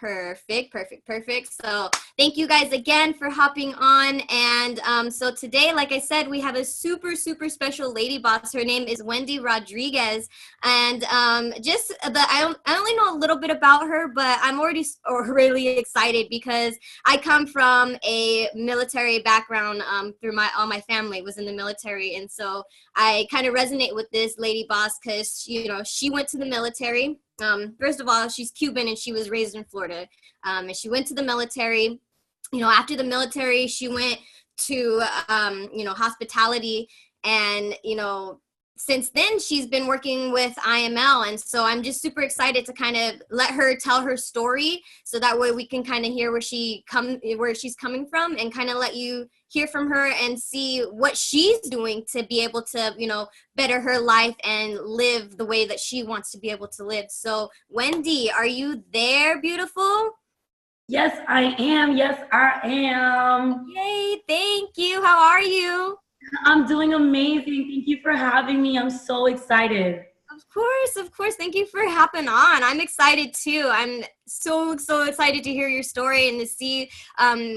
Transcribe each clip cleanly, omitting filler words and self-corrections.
Perfect. So thank you guys again for hopping on. And so today, like I said, we have a super special lady boss. Her name is Wendy Rodriguez. And I only know a little bit about her, but I'm already really excited because I come from a military background. Through all my family was in the military, and so I kind of resonate with this lady boss because she went to the military. First of all, she's Cuban and she was raised in Florida. And she went to the military. After the military, she went to, hospitality. And, since then, she's been working with IML. And so I'm just super excited to kind of let her tell her story. So that way we can kind of hear where she's coming from and kind of let you hear from her and see what she's doing to be able to, better her life and live the way that she wants to be able to live. So Wendy, are you there, beautiful? Yes, I am. Yay, thank you. How are you? I'm doing amazing. Thank you for having me. I'm so excited. Of course. Thank you for hopping on. I'm excited too. I'm so excited to hear your story and to see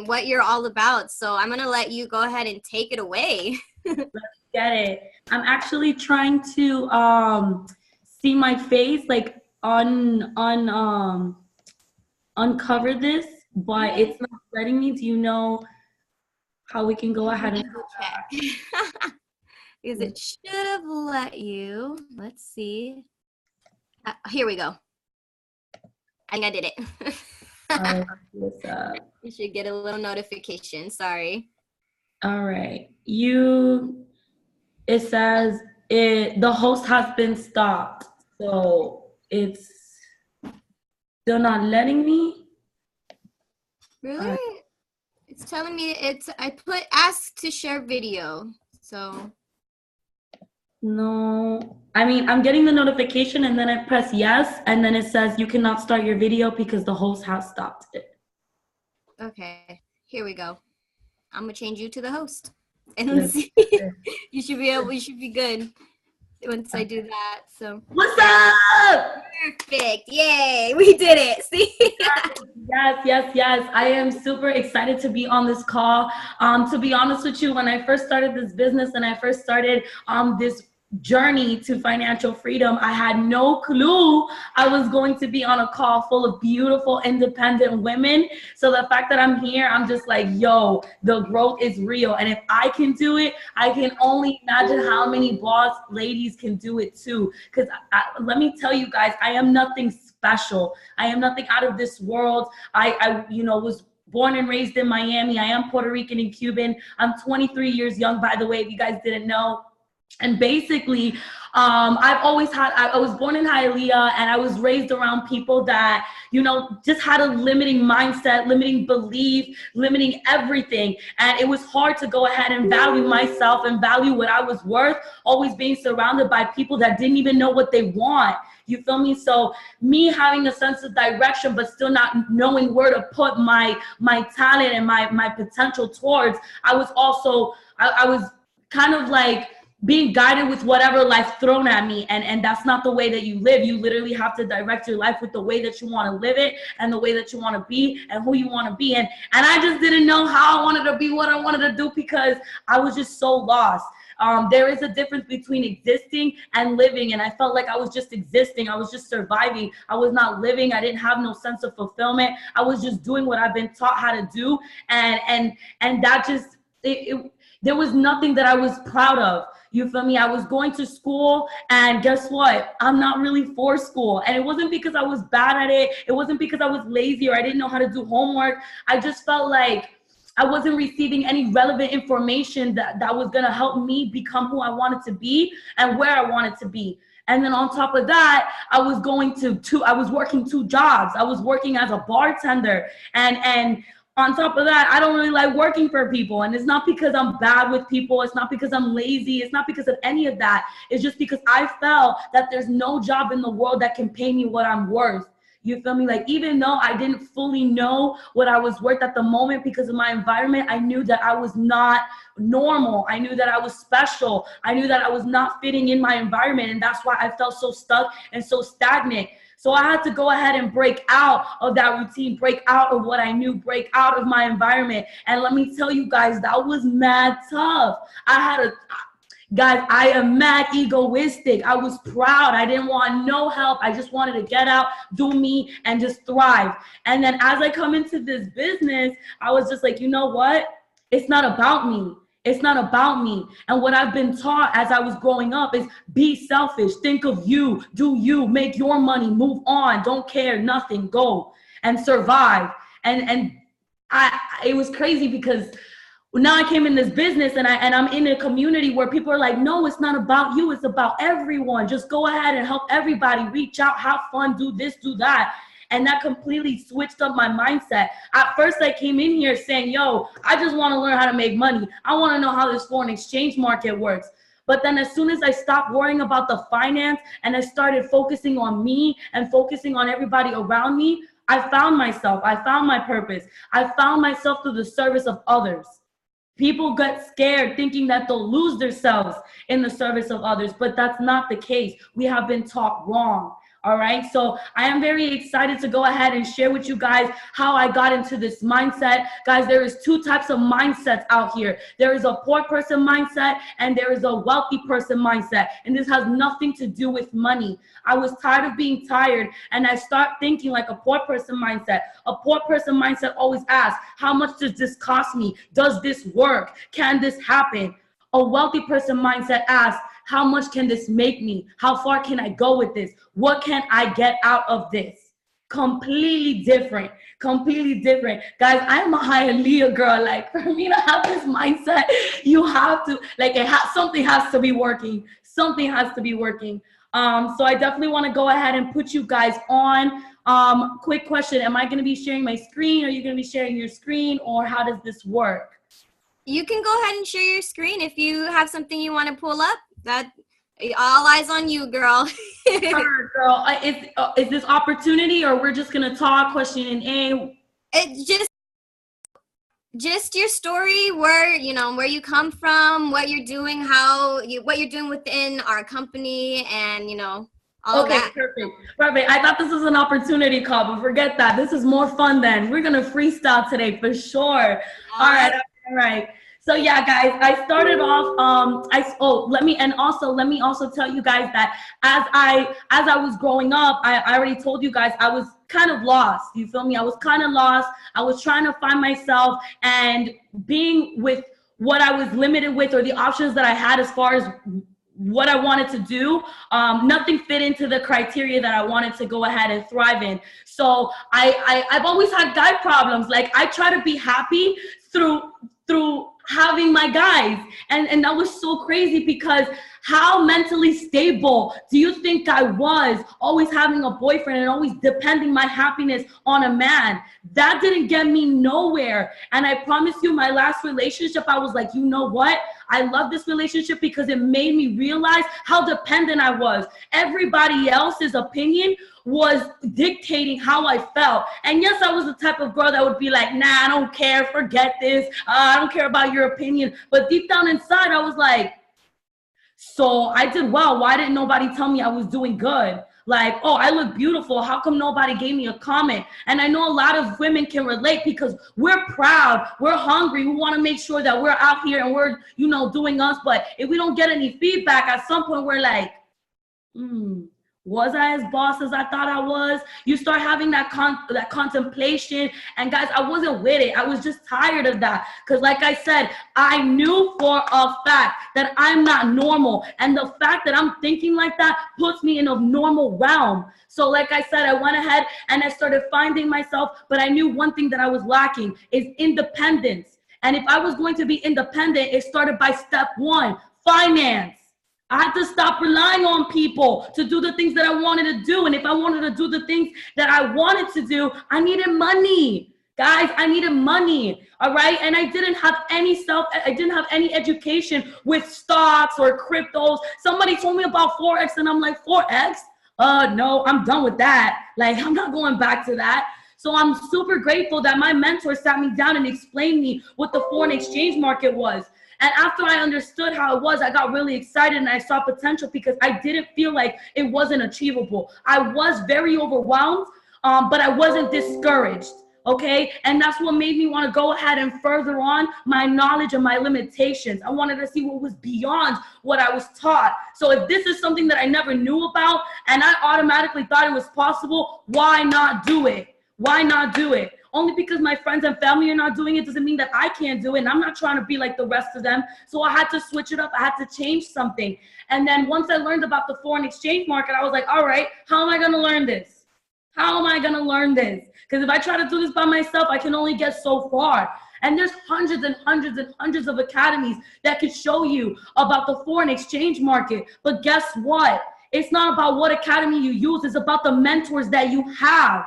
what you're all about. So I'm going to let you go ahead and take it away. Let's get it. I'm actually trying to see my face, like uncover this, but it's not letting me. Do you know how we can go ahead and check? Because it should have let you. Let's see. Here we go. I think I did it. What's up? You should get a little notification. Sorry. All right. It says the host has been stopped. So it's still not letting me. Really? It's telling me I put ask to share video. So. No, I mean, I'm getting the notification and then I press yes. And then it says you cannot start your video because the host has stopped it. Okay, here we go. I'm gonna change you to the host. And let's see. You should be good once I do that. So what's up? Perfect. Yay, we did it. See? Yes. I am super excited to be on this call. To be honest with you, when I first started this business and I first started this journey to financial freedom, I had no clue I was going to be on a call full of beautiful, independent women. So the fact that I'm here, I'm just like, yo, the growth is real. And if I can do it, I can only imagine how many boss ladies can do it too. Because let me tell you guys, I am nothing special. I am nothing out of this world. I was born and raised in Miami. I am Puerto Rican and Cuban. I'm 23 years young, by the way, if you guys didn't know. And basically, I was born in Hialeah and I was raised around people that, just had a limiting mindset, limiting belief, limiting everything. And it was hard to go ahead and value myself and value what I was worth, always being surrounded by people that didn't even know what they want. You feel me? So me having a sense of direction, but still not knowing where to put my talent and my potential towards, I was kind of like being guided with whatever life thrown at me. And that's not the way that you live. You literally have to direct your life with the way that you want to live it and the way that you want to be and who you want to be. And I just didn't know how I wanted to be, what I wanted to do, because I was just so lost. There is a difference between existing and living. And I felt like I was just existing. I was just surviving. I was not living. I didn't have no sense of fulfillment. I was just doing what I've been taught how to do. And that just, there was nothing that I was proud of. You feel me? I was going to school and guess what? I'm not really for school. And it wasn't because I was bad at it. It wasn't because I was lazy or I didn't know how to do homework. I just felt like I wasn't receiving any relevant information that was going to help me become who I wanted to be and where I wanted to be. And then on top of that, I was working 2 jobs. I was working as a bartender and on top of that, I don't really like working for people. And it's not because I'm bad with people. It's not because I'm lazy. It's not because of any of that. It's just because I felt that there's no job in the world that can pay me what I'm worth. You feel me? Like, even though I didn't fully know what I was worth at the moment because of my environment, I knew that I was not normal. I knew that I was special. I knew that I was not fitting in my environment. And that's why I felt so stuck and so stagnant. So I had to go ahead and break out of that routine, break out of what I knew, break out of my environment. And let me tell you guys, that was mad tough. Guys, I am mad egoistic. I was proud. I didn't want no help. I just wanted to get out, do me, and just thrive. And then as I come into this business, I was just like, you know what? It's not about me. It's not about me. And what I've been taught as I was growing up is be selfish. Think of you. Do you. Make your money. Move on. Don't care. Nothing. Go and survive. And it was crazy because now I came in this business and I'm in a community where people are like, no, it's not about you. It's about everyone. Just go ahead and help everybody. Reach out, have fun, do this, do that. And that completely switched up my mindset. At first, I came in here saying, yo, I just want to learn how to make money. I want to know how this foreign exchange market works. But then as soon as I stopped worrying about the finance and I started focusing on me and focusing on everybody around me, I found myself. I found my purpose. I found myself through the service of others. People get scared thinking that they'll lose themselves in the service of others, but that's not the case. We have been taught wrong. All right. So I am very excited to go ahead and share with you guys how I got into this mindset. Guys, there is two types of mindsets out here. There is a poor person mindset and there is a wealthy person mindset. And this has nothing to do with money. I was tired of being tired and I start thinking like a poor person mindset. A poor person mindset always asks, how much does this cost me? Does this work? Can this happen? A wealthy person mindset asks, how much can this make me? How far can I go with this? What can I get out of this? Completely different. Completely different. Guys, I'm a Hialeah girl. Like, for me to have this mindset, you have to, like, something has to be working. Something has to be working. So I definitely want to go ahead and put you guys on. Quick question. Am I going to be sharing my screen? Are you going to be sharing your screen? Or how does this work? You can go ahead and share your screen if you have something you want to pull up. That all eyes on you, girl. Sure, girl. Is this opportunity, or we're just gonna talk question and A? It's just your story, where you come from, what you're doing, what you're doing within our company, and all of that. Perfect. I thought this was an opportunity call, but forget that. This is more fun then. We're gonna freestyle today for sure. All right. So yeah, guys, I started off, let me also tell you guys that as I was growing up, I already told you guys I was kind of lost. You feel me? I was kind of lost. I was trying to find myself, and being with what I was limited with, or the options that I had as far as what I wanted to do, nothing fit into the criteria that I wanted to go ahead and thrive in. So I've always had guy problems. Like, I try to be happy through having my guys, and that was so crazy, because how mentally stable do you think I was, always having a boyfriend and always depending my happiness on a man? That didn't get me nowhere. And I promise you, my last relationship, I was like, you know what? I love this relationship because it made me realize how dependent I was. Everybody else's opinion was dictating how I felt. And yes, I was the type of girl that would be like, nah, I don't care, forget this. I don't care about your opinion. But deep down inside, I was like, so I did well. Why didn't nobody tell me I was doing good? Like, oh, I look beautiful. How come nobody gave me a comment? And I know a lot of women can relate, because we're proud, we're hungry, we want to make sure that we're out here and we're, doing us. But if we don't get any feedback, at some point we're like, was I as boss as I thought I was? You start having that contemplation. And guys, I wasn't with it. I was just tired of that. Because like I said, I knew for a fact that I'm not normal. And the fact that I'm thinking like that puts me in a normal realm. So like I said, I went ahead and I started finding myself. But I knew one thing that I was lacking is independence. And if I was going to be independent, it started by step one, finance. I had to stop relying on people to do the things that I wanted to do. And if I wanted to do the things that I wanted to do, I needed money. Guys, I needed money. All right. And I didn't have any education with stocks or cryptos. Somebody told me about Forex and I'm like, Forex? no, I'm done with that. Like, I'm not going back to that. So I'm super grateful that my mentor sat me down and explained me what the foreign exchange market was. And after I understood how it was, I got really excited and I saw potential because I didn't feel like it wasn't achievable. I was very overwhelmed, but I wasn't discouraged. Okay, and that's what made me want to go ahead and further on my knowledge and my limitations. I wanted to see what was beyond what I was taught. So if this is something that I never knew about and I automatically thought it was possible, why not do it? Why not do it? Only because my friends and family are not doing it doesn't mean that I can't do it. And I'm not trying to be like the rest of them. So I had to switch it up. I had to change something. And then once I learned about the foreign exchange market, I was like, all right, how am I going to learn this? How am I going to learn this? Because if I try to do this by myself, I can only get so far. And there's hundreds and hundreds and hundreds of academies that could show you about the foreign exchange market. But guess what? It's not about what academy you use. It's about the mentors that you have.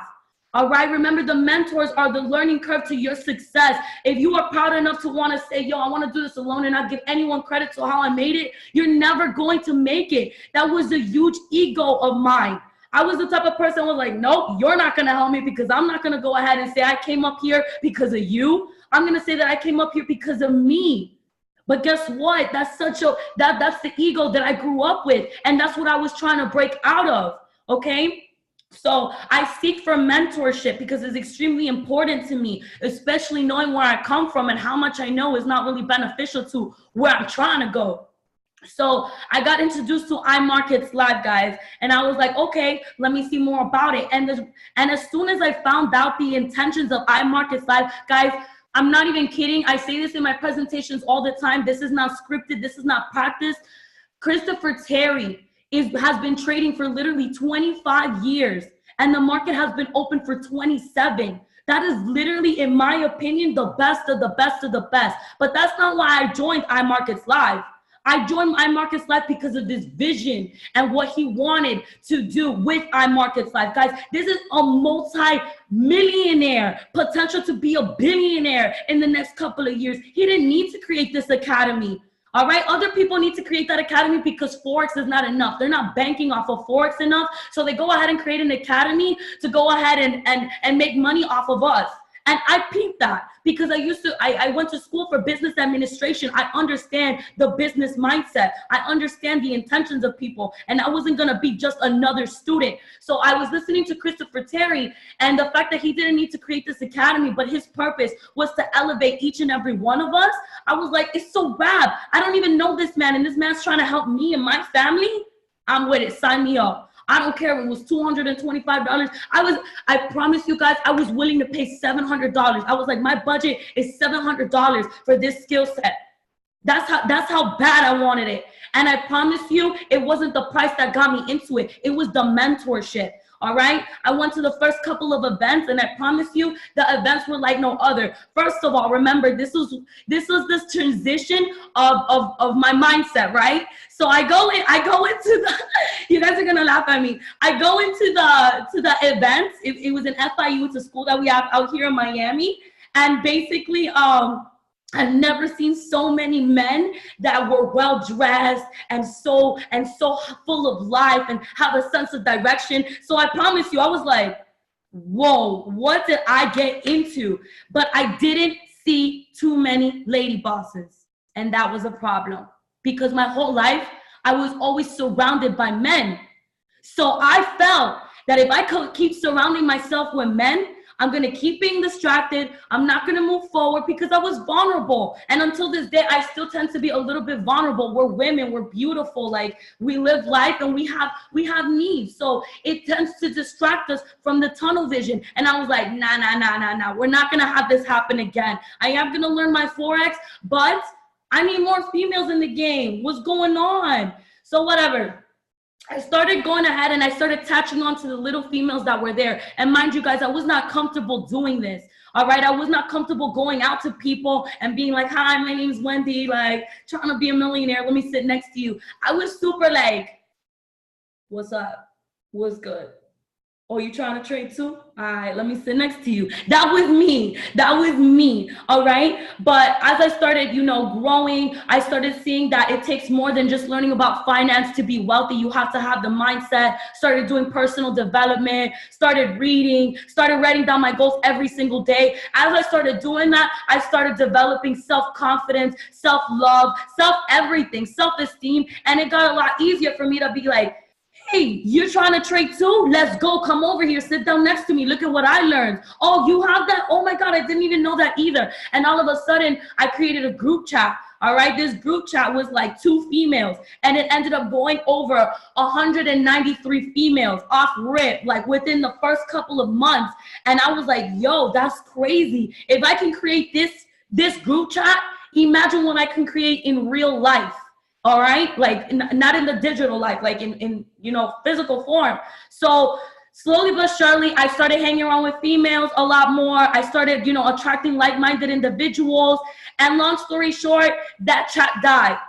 All right, remember the mentors are the learning curve to your success. If you are proud enough to want to say, yo, I want to do this alone and not give anyone credit to how I made it, you're never going to make it. That was a huge ego of mine. I was the type of person who was like, nope, you're not going to help me because I'm not going to go ahead and say I came up here because of you. I'm going to say that I came up here because of me. But guess what? That's that's the ego that I grew up with. And that's what I was trying to break out of. Okay. So I seek for mentorship because it's extremely important to me, especially knowing where I come from and how much I know is not really beneficial to where I'm trying to go. So I got introduced to iMarkets Live, guys, and I was like, okay, let me see more about it. And as soon as I found out the intentions of iMarkets Live, guys, I'm not even kidding. I say this in my presentations all the time. This is not scripted. This is not practice. Christopher Terry has been trading for literally 25 years, and the market has been open for 27. That is literally, in my opinion, the best of the best of the best. But that's not why I joined iMarkets Live. I joined iMarkets Live because of this vision and what he wanted to do with iMarkets Live. Guys, this is a multi-millionaire, potential to be a billionaire in the next couple of years. He didn't need to create this academy. All right, other people need to create that academy because Forex is not enough. They're not banking off of Forex enough. So they go ahead and create an academy to go ahead and make money off of us. And I peeped that because I went to school for business administration. I understand the business mindset. I understand the intentions of people. And I wasn't going to be just another student. So I was listening to Christopher Terry and the fact that he didn't need to create this academy, but his purpose was to elevate each and every one of us. I was like, it's so bad. I don't even know this man. And this man's trying to help me and my family. I'm with it. Sign me up. I don't care if it was $225. I promise you guys, I was willing to pay $700. I was like, my budget is $700 for this skill set. That's how bad I wanted it. And I promise you, it wasn't the price that got me into it. It was the mentorship. All right. I went to the first couple of events, and I promise you, the events were like no other. First of all, remember, this was this transition of my mindset, right? So I go into the. You guys are gonna laugh at me. I go into the events. It was an FIU, it's a school that we have out here in Miami, and basically I've never seen so many men that were well dressed and so full of life and have a sense of direction. So I promise you, I was like, whoa, what did I get into? But I didn't see too many lady bosses. And that was a problem because my whole life, I was always surrounded by men. So I felt that if I could keep surrounding myself with men, I'm going to keep being distracted. I'm not going to move forward because I was vulnerable. And until this day, I still tend to be a little bit vulnerable. We're women. We're beautiful. Like, we live life and we have needs. So it tends to distract us from the tunnel vision. And I was like, nah. We're not going to have this happen again. I am going to learn my Forex, but I need more females in the game. What's going on? So whatever. I started going ahead and I started attaching on to the little females that were there. And mind you guys, I was not comfortable doing this. All right. I was not comfortable going out to people and being like, hi, my name's Wendy, like trying to be a millionaire. Let me sit next to you. I was super like, what's up? What's good? Oh, you trying to trade too? All right, let me sit next to you. That was me. That was me. All right. But as I started, growing, I started seeing that it takes more than just learning about finance to be wealthy. You have to have the mindset. Started doing personal development, started reading, started writing down my goals every single day. As I started doing that, I started developing self-confidence, self-love, self-everything, self-esteem. And it got a lot easier for me to be like, hey, you're trying to trade too? Let's go. Come over here. Sit down next to me. Look at what I learned. Oh, you have that? Oh my God, I didn't even know that either. And all of a sudden, I created a group chat. All right, this group chat was like 2 females, and it ended up going over 193 females off rip, like within the first couple of months. And I was like, yo, that's crazy. If I can create this group chat, imagine what I can create in real life. All right, like not in the digital life, like in physical form. So slowly but surely, I started hanging around with females a lot more. I started, attracting like-minded individuals. And long story short, that chat died.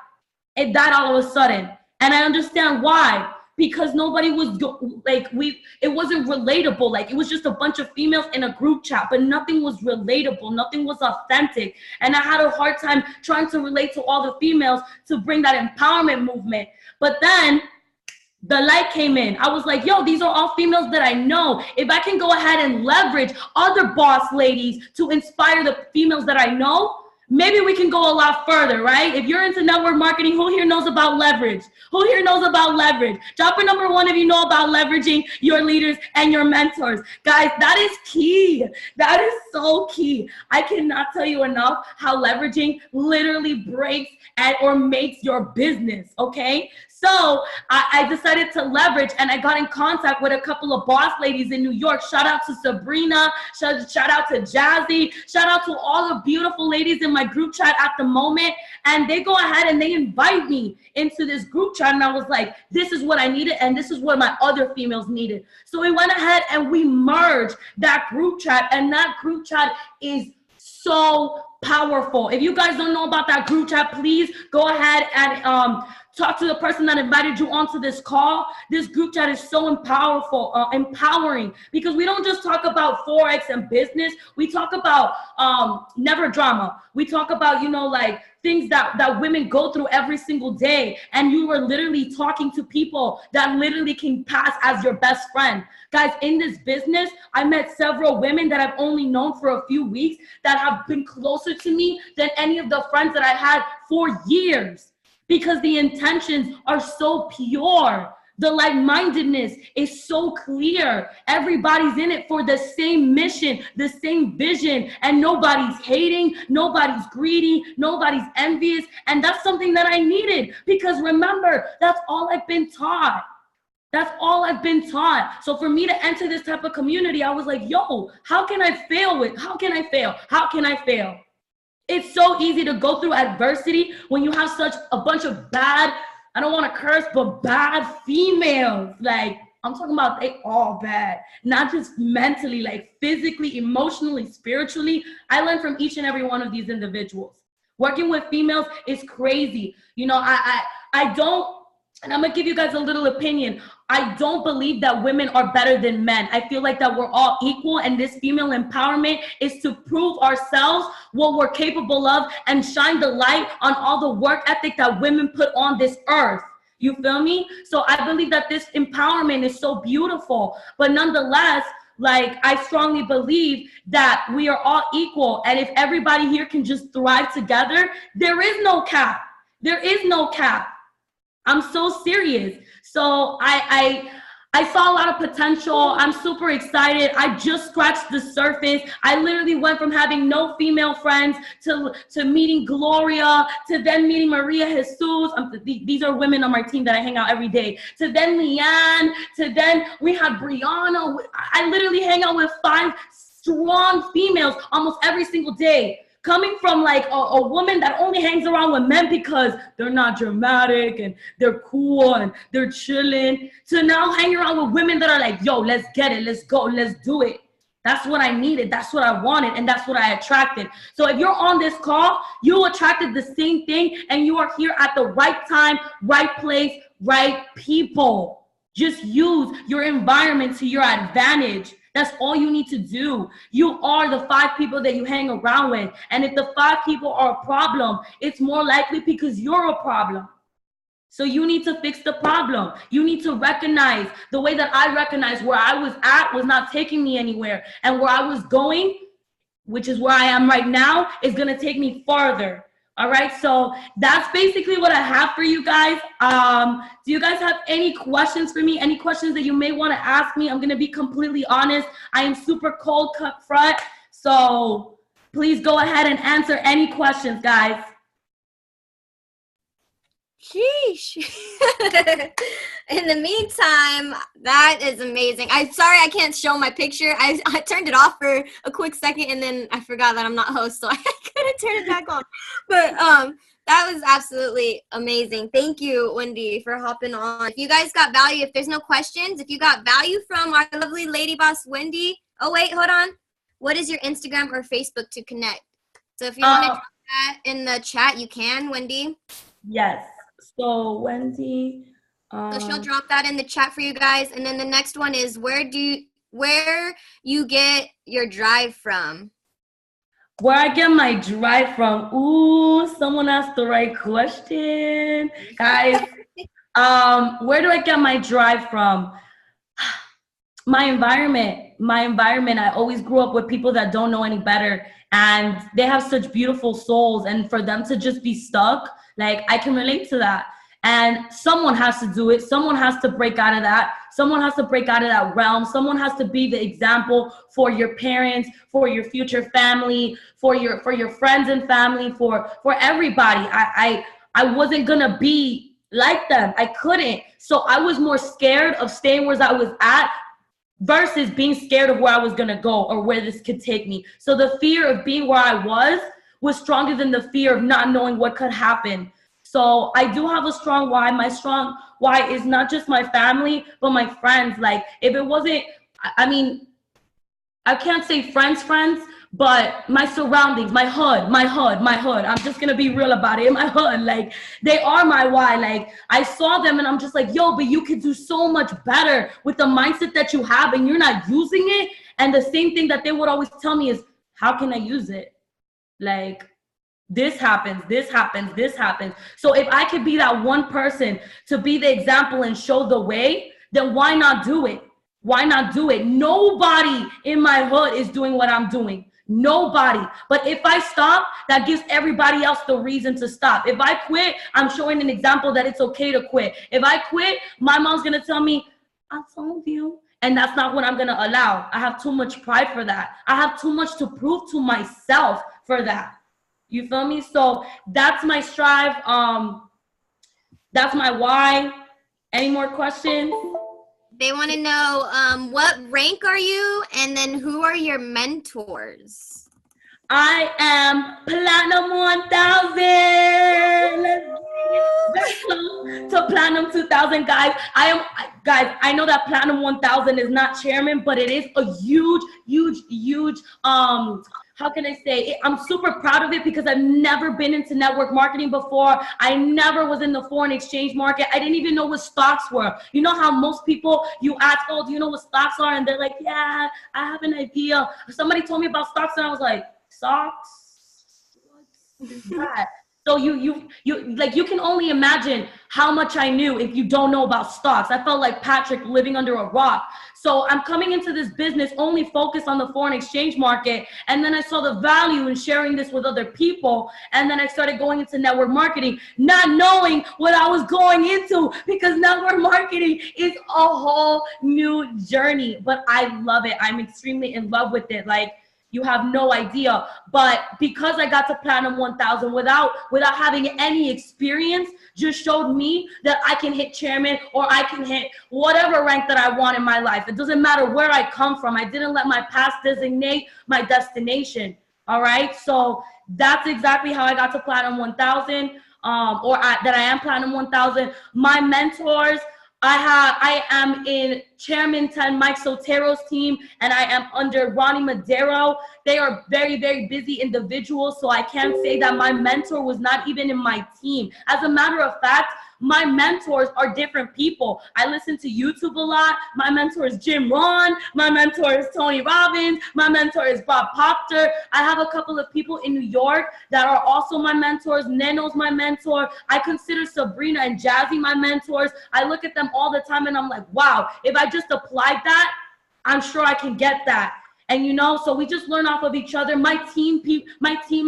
It died all of a sudden. And I understand why. Because nobody was it wasn't relatable. Like, it was just a bunch of females in a group chat, but nothing was relatable. Nothing was authentic. And I had a hard time trying to relate to all the females to bring that empowerment movement. But then the light came in. I was like, yo, these are all females that I know. If I can go ahead and leverage other boss ladies to inspire the females that I know, maybe we can go a lot further, right? If you're into network marketing, who here knows about leverage? Who here knows about leverage? Drop a number 1 if you know about leveraging your leaders and your mentors. Guys, that is key. That is so key. I cannot tell you enough how leveraging literally breaks or makes your business, okay? So I decided to leverage, and I got in contact with a couple of boss ladies in New York. Shout out to Sabrina, shout out to Jazzy, shout out to all the beautiful ladies in my group chat at the moment. And they go ahead and they invite me into this group chat, and I was like, this is what I needed, and this is what my other females needed. So we went ahead and we merged that group chat, and that group chat is so powerful. If you guys don't know about that group chat, please go ahead and talk to the person that invited you onto this call. This group chat is so empowering, because we don't just talk about Forex and business. We talk about never drama. We talk about, things that women go through every single day. And you are literally talking to people that literally can pass as your best friend. Guys, in this business, I met several women that I've only known for a few weeks that have been closer to me than any of the friends that I had for years. Because the intentions are so pure. The like-mindedness is so clear. Everybody's in it for the same mission, the same vision, and nobody's hating, nobody's greedy, nobody's envious. And that's something that I needed, because remember, that's all I've been taught. That's all I've been taught. So for me to enter this type of community, I was like, yo, how can I fail? How can I fail? It's so easy to go through adversity when you have such a bunch of bad, I don't want to curse, but bad females. Like, I'm talking about they all bad, not just mentally, like physically, emotionally, spiritually. I learned from each and every one of these individuals. Working with females is crazy. I don't, and I'm going to give you guys a little opinion. I don't believe that women are better than men. I feel like that we're all equal, and this female empowerment is to prove ourselves what we're capable of and shine the light on all the work ethic that women put on this earth. You feel me? So I believe that this empowerment is so beautiful, but nonetheless, like, I strongly believe that we are all equal. And if everybody here can just thrive together, there is no cap. There is no cap. I'm so serious. So I saw a lot of potential. I'm super excited. I just scratched the surface. I literally went from having no female friends to meeting Gloria, to then meeting Maria Jesus. These are women on my team that I hang out every day. To then Leanne, to then we had Brianna. I literally hang out with 5 strong females almost every single day. Coming from like a woman that only hangs around with men because they're not dramatic and they're cool and they're chilling, to now hanging around with women that are like, yo, let's get it, let's go, let's do it. That's what I needed, that's what I wanted, and that's what I attracted. So if you're on this call, you attracted the same thing, and you are here at the right time, right place, right people. Just use your environment to your advantage. That's all you need to do. You are the 5 people that you hang around with. And if the 5 people are a problem, it's more likely because you're a problem. So you need to fix the problem. You need to recognize the way that I recognize where I was at was not taking me anywhere. And where I was going, which is where I am right now, is going to take me farther. All right, so that's basically what I have for you guys. Do you guys have any questions for me? Any questions that you may want to ask me? I'm going to be completely honest. I am super cold cut front. So please go ahead and answer any questions, guys. Sheesh. In the meantime, that is amazing. I'm sorry I can't show my picture. I turned it off for a quick second and then I forgot that I'm not host, so I couldn't turn it back on. But that was absolutely amazing. Thank you, Wendy, for hopping on. If you guys got value, if there's no questions, if you got value from our lovely lady boss, Wendy. Oh, wait, hold on. What is your Instagram or Facebook to connect? So if you want to drop that in the chat, you can, Wendy. Yes. So Wendy, so she'll drop that in the chat for you guys. And then the next one is where you get your drive from? Where I get my drive from? Ooh, someone asked the right question, guys. Where do I get my drive from? My environment. I always grew up with people that don't know any better, and they have such beautiful souls, and for them to just be stuck, like, I can relate to that. And someone has to do it. Someone has to break out of that. Someone has to break out of that realm. Someone has to be the example for your parents, for your future family, for your friends and family, for everybody. I wasn't gonna be like them. I couldn't. So I was more scared of staying where I was at versus being scared of where I was gonna go or where this could take me. So the fear of being where I was stronger than the fear of not knowing what could happen. So I do have a strong why. My strong why is not just my family, but my friends. Like, if it wasn't, I mean, I can't say friends, but my surroundings, my hood. I'm just gonna be real about it. My hood, like, they are my why. Like, I saw them and I'm just like, yo, but you could do so much better with the mindset that you have and you're not using it. And the same thing that they would always tell me is, how can I use it? Like, this happens. So if I could be that one person to be the example and show the way, then why not do it? Nobody in my hood is doing what I'm doing. Nobody. But if I stop, that gives everybody else the reason to stop. If I quit, I'm showing an example that it's okay to quit. If I quit, my mom's going to tell me, I told you. And that's not what I'm going to allow. I have too much pride for that. I have too much to prove to myself for that. You feel me? So that's my strive. That's my why. Any more questions? They want to know what rank are you, and then who are your mentors? I am Platinum 1000. Let's go to Platinum 2000, guys. I know that Platinum 1000 is not chairman, but it is a huge, how can I say, I'm super proud of it because I've never been into network marketing before. I never was in the foreign exchange market. I didn't even know what stocks were. You know how most people, you ask, oh, do you know what stocks are? And they're like, yeah, I have an idea. Somebody told me about stocks and I was like, stocks? What's that? So you can only imagine how much I knew if you don't know about stocks. I felt like Patrick living under a rock. So I'm coming into this business only focused on the foreign exchange market. And then I saw the value in sharing this with other people. And then I started going into network marketing, not knowing what I was going into, because network marketing is a whole new journey. But I love it. I'm extremely in love with it. Like, you have no idea. But because I got to Platinum 1000 without having any experience, just showed me that I can hit chairman or I can hit whatever rank that I want in my life. It doesn't matter where I come from. I didn't let my past designate my destination. All right. So that's exactly how I got to Platinum 1000, that I am Platinum 1000. My mentors, I am in Chairman 10 Mike Sotero's team, and I am under Ronnie Madero. They are very, very busy individuals, so I can't say that my mentor was not even in my team. As a matter of fact, My mentors are different people. I listen to YouTube a lot. My mentor is Jim Rohn. My mentor is Tony Robbins. My mentor is Bob Proctor. I have a couple of people in New York that are also my mentors. Neno's my mentor. I consider Sabrina and Jazzy my mentors. I look at them all the time and I'm like, wow, if I just applied that, I'm sure I can get that. And you know, so we just learn off of each other. My team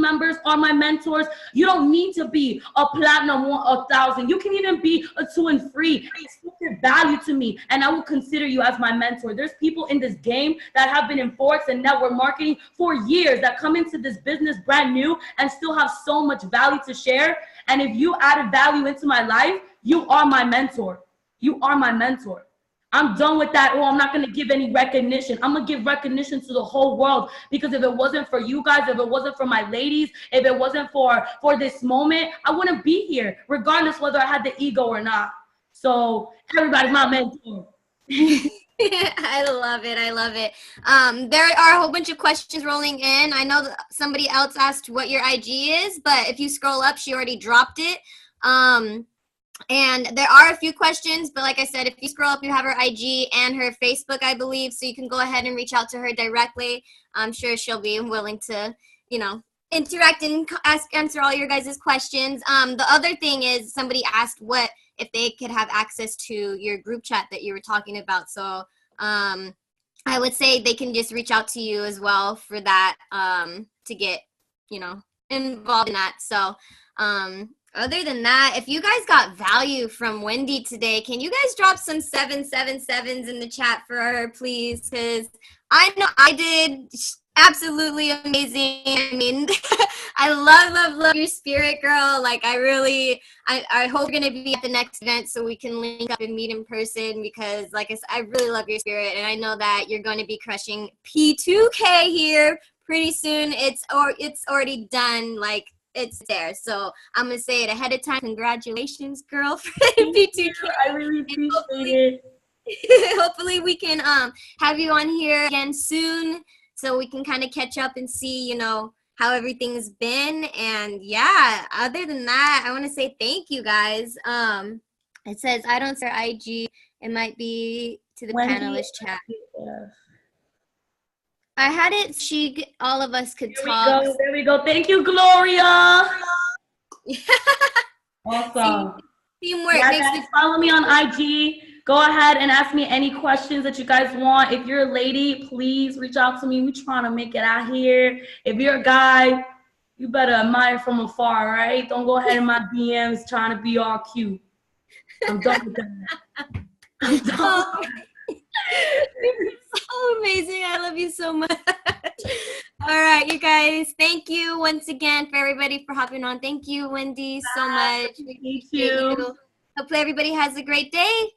members are my mentors. You don't need to be a platinum 1,000. You can even be a 2 and 3. It's still value to me, and I will consider you as my mentor. There's people in this game that have been in Forex and network marketing for years that come into this business brand new and still have so much value to share. And if you added value into my life, you are my mentor. You are my mentor. I'm done with that. Oh, I'm not going to give any recognition. I'm going to give recognition to the whole world, because if it wasn't for you guys, if it wasn't for my ladies, if it wasn't for this moment, I wouldn't be here, regardless whether I had the ego or not. So everybody's my mentor. I love it. I love it. There are a whole bunch of questions rolling in. I know that somebody else asked what your IG is, but if you scroll up, she already dropped it. And there are a few questions, but like I said, if you scroll up, you have her IG and her Facebook, I believe, so you can go ahead and reach out to her directly. I'm sure she'll be willing to, you know, interact and answer all your guys' questions. The other thing is, somebody asked what if they could have access to your group chat that you were talking about. So I would say they can just reach out to you as well for that, to get, you know, involved in that. So other than that, if you guys got value from Wendy today, can you guys drop some 777s in the chat for her, please? Because I know I did. Absolutely amazing. I mean, I love your spirit, girl. Like, I hope you're going to be at the next event so we can link up and meet in person, because like I said, I really love your spirit, and I know that you're going to be crushing P2K here pretty soon. It's already done. Like, it's there. So I'm going to say it ahead of time. Congratulations, girl, for P2K. I really appreciate it. Hopefully we can have you on here again soon, so we can kind of catch up and see, you know, how everything's been. And yeah, other than that, I want to say thank you guys. It says, I don't see her IG. It might be to the Wendy, panelist chat. Yeah. I had it, all of us could talk. There we go. Thank you, Gloria. Awesome. Teamwork. Yeah, follow me on IG. Go ahead and ask me any questions that you guys want. If you're a lady, please reach out to me. We're trying to make it out here. If you're a guy, you better admire from afar, right? Don't go ahead in my DMs trying to be all cute. I'm done with that. I'm done. You're so amazing. I love you so much. All right, you guys. Thank you once again for everybody for hopping on. Thank you, Wendy, so much. Thank you. Hopefully everybody has a great day.